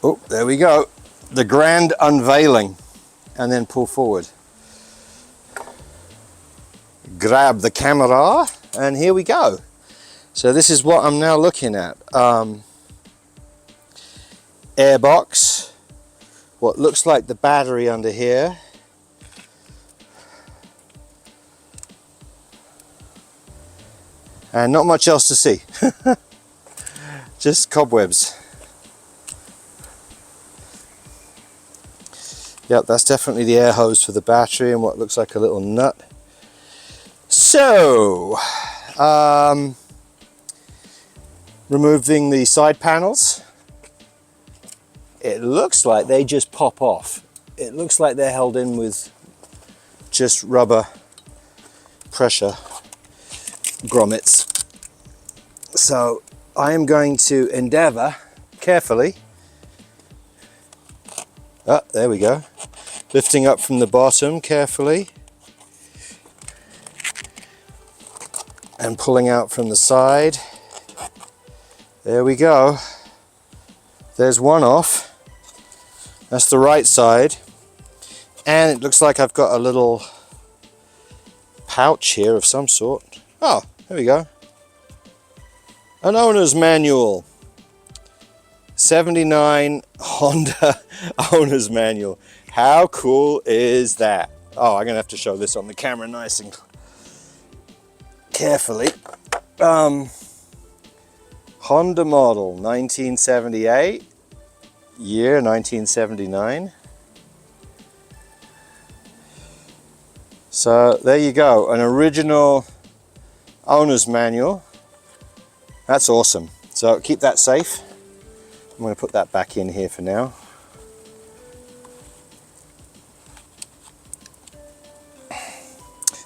Oh, there we go. The grand unveiling, and then pull forward. Grab the camera, and here we go. So this is what I'm now looking at. Airbox, what looks like the battery under here. And not much else to see. Just cobwebs. Yep, that's definitely the air hose for the battery and what looks like a little nut. So, removing the side panels. It looks like they just pop off. It looks like they're held in with just rubber pressure grommets. So I am going to endeavor carefully, there we go, lifting up from the bottom carefully and pulling out from the side. There we go. There's one off. That's the right side. And it looks like I've got a little pouch here of some sort. Oh, there we go. An owner's manual. 79 Honda owner's manual. How cool is that? Oh, I'm gonna have to show this on the camera nice and carefully. Honda model 1978, year 1979. So there you go, an original owner's manual. That's awesome. So keep that safe. I'm going to put that back in here for now.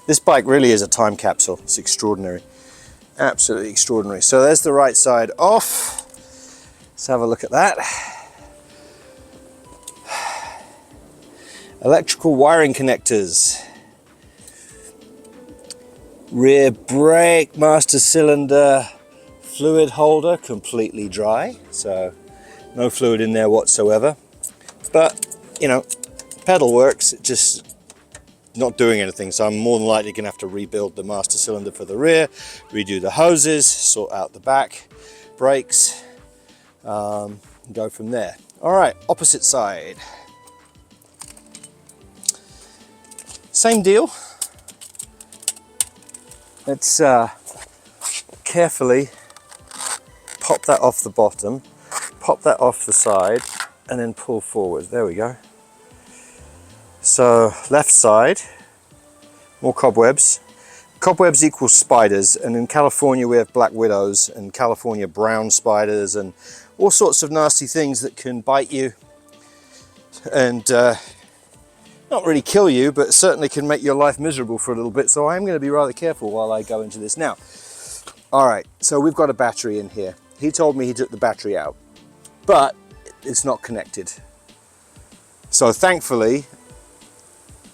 This bike really is a time capsule. It's extraordinary. Absolutely extraordinary. So there's the right side off. Let's have a look at that. Electrical wiring connectors. Rear brake, master cylinder, fluid holder completely dry, so no fluid in there whatsoever. But you know, pedal works, it just not doing anything, so I'm more than likely going to have to rebuild the master cylinder for the rear, redo the hoses, sort out the back brakes, go from there. All right, opposite side. Same deal. Let's carefully pop that off the bottom, pop that off the side, and then pull forward. There we go. So left side, more cobwebs. Cobwebs equal spiders, and in California we have black widows and California brown spiders and all sorts of nasty things that can bite you and not really kill you, but certainly can make your life miserable for a little bit. So I'm going to be rather careful while I go into this now. All right, so we've got a battery in here. He told me he took the battery out, but it's not connected. So thankfully,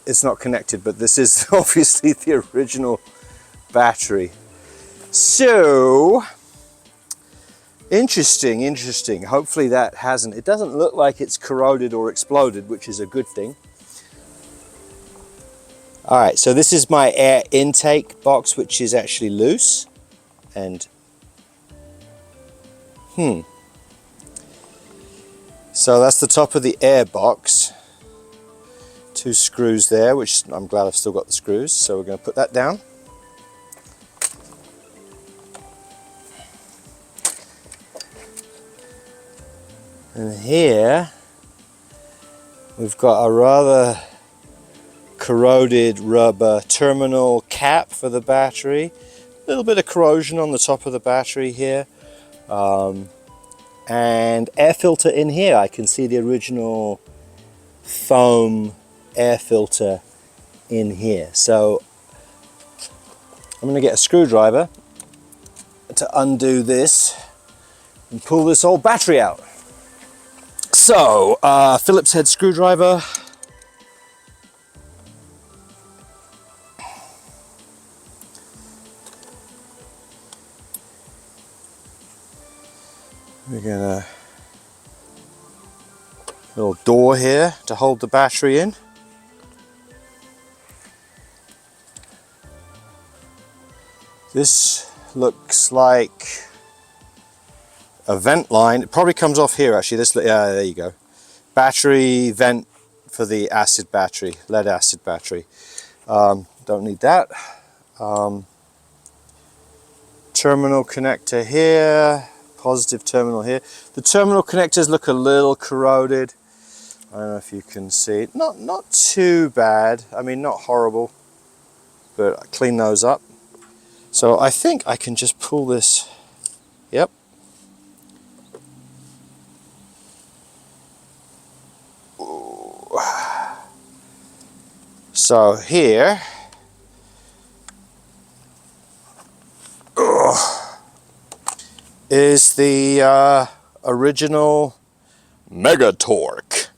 it's not connected, but this is obviously the original battery. So, interesting. Hopefully that hasn't, it doesn't look like it's corroded or exploded, which is a good thing. All right, so this is my air intake box, which is actually loose. And, so that's the top of the air box. 2 screws there, which I'm glad I've still got the screws. So we're going to put that down. And here we've got a rather corroded rubber terminal cap for the battery. A little bit of corrosion on the top of the battery here. And air filter in here. I can see the original foam air filter in here. So I'm going to get a screwdriver to undo this and pull this old battery out. So Phillips head screwdriver. We're gonna little door here to hold the battery in. This looks like a vent line. It probably comes off here actually. This, yeah, there you go. Battery vent for the acid battery, lead acid battery. Don't need that. Terminal connector here, positive terminal here. The terminal connectors look a little corroded. I don't know if you can see it. Not too bad. I mean, not horrible, but I clean those up. So I think I can just pull this. Yep. Ooh. So here. Is the original Mega Torque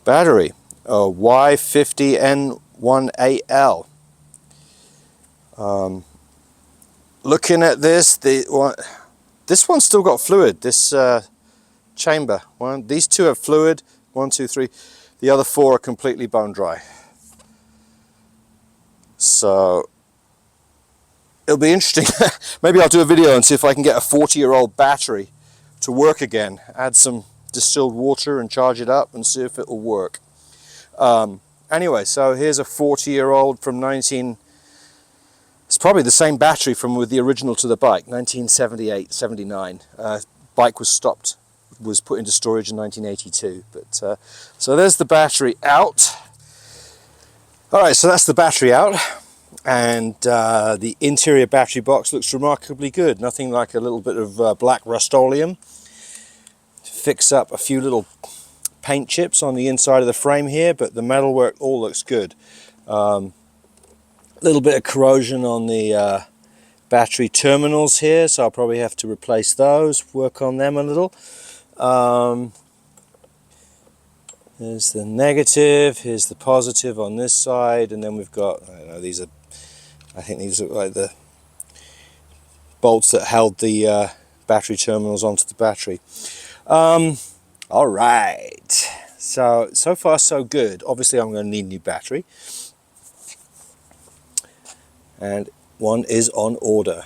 battery, a Y50N1AL. Looking at this, this one's still got fluid. This chamber, these two have fluid. 1, 2, 3. The other 4 are completely bone dry. So it'll be interesting. Maybe I'll do a video and see if I can get a 40-year-old battery to work again. Add some distilled water and charge it up and see if it will work. Anyway, so here's a 40-year-old from it's probably the same battery from with the original to the bike, 1978, 79. Bike was stopped, was put into storage in 1982. But so there's the battery out. All right, so that's the battery out. And the interior battery box looks remarkably good. Nothing like a little bit of black Rust-Oleum to fix up a few little paint chips on the inside of the frame here, but the metalwork all looks good. A little bit of corrosion on the battery terminals here, so I'll probably have to replace those, work on them a little. There's the negative, here's the positive on this side, and then we've got, I don't know, I think these look like the bolts that held the battery terminals onto the battery. All right, so far so good. Obviously I'm going to need a new battery, and one is on order.